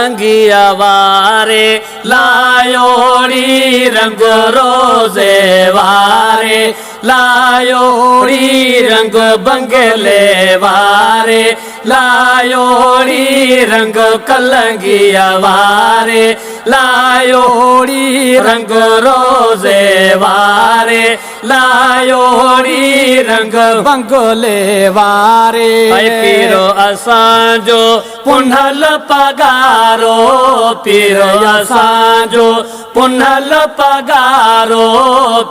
कलंगिया वारे लायोड़ी रंग रोजे वारे लायोड़ी रंग बंगले वारे लायोड़ी रंग कलंगिया वारे लायोड़ी रंग रोजे वारे लायोड़ी रंग बंगले वारे पीरो असांजो पुनल पगारो पीरो असांजो पुनल पगारो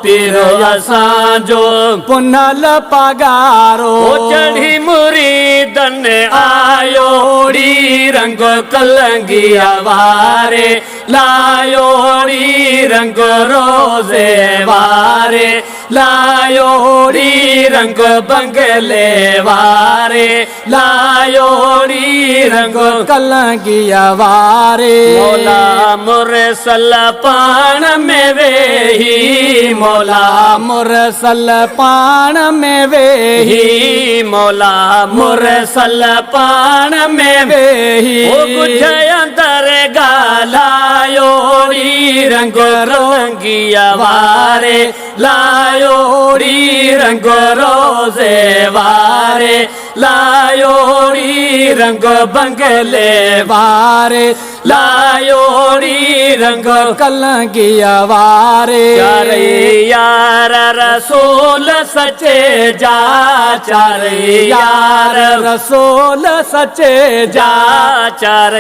पीरो असांजो पुनल पगारो चढ़ी मुरीदन आयोड़ी रंग कलंगिया वारे लायोड़ी रंग रोजे वारे लायोड़ी रंग बंगले वारे लायोड़ी रंग कलंगिया वारे मौला मुरसल पान में वेही मौला मुरसल पान में वेही मौला मुरसल पान में वेही कुछ अंदर गालायोड़ी रंग रंगिया वारे लायोड़ी रंग रोजे वारे लायोड़ी रंग बंगले वारे लायोड़ी रंग कलंगिया वारे यार रसूल सचे जा चार यार रसूल सचे जा चार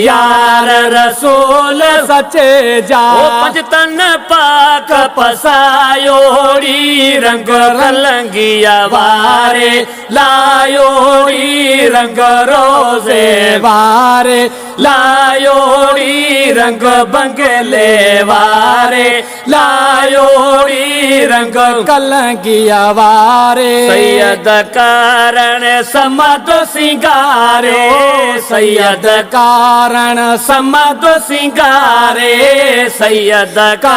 यार रसूल सचे जा पंजतन पाक पसायोड़ी रंग कलंगिया वारे लायोड़ी रंग रोजे वारे लायोड़ी रंग बंगले वारे लायोड़ी रंग कलंगिया वारे सैयद कारण समद सिंगारे सैयद कारण समद सिंगारे सैयद कारण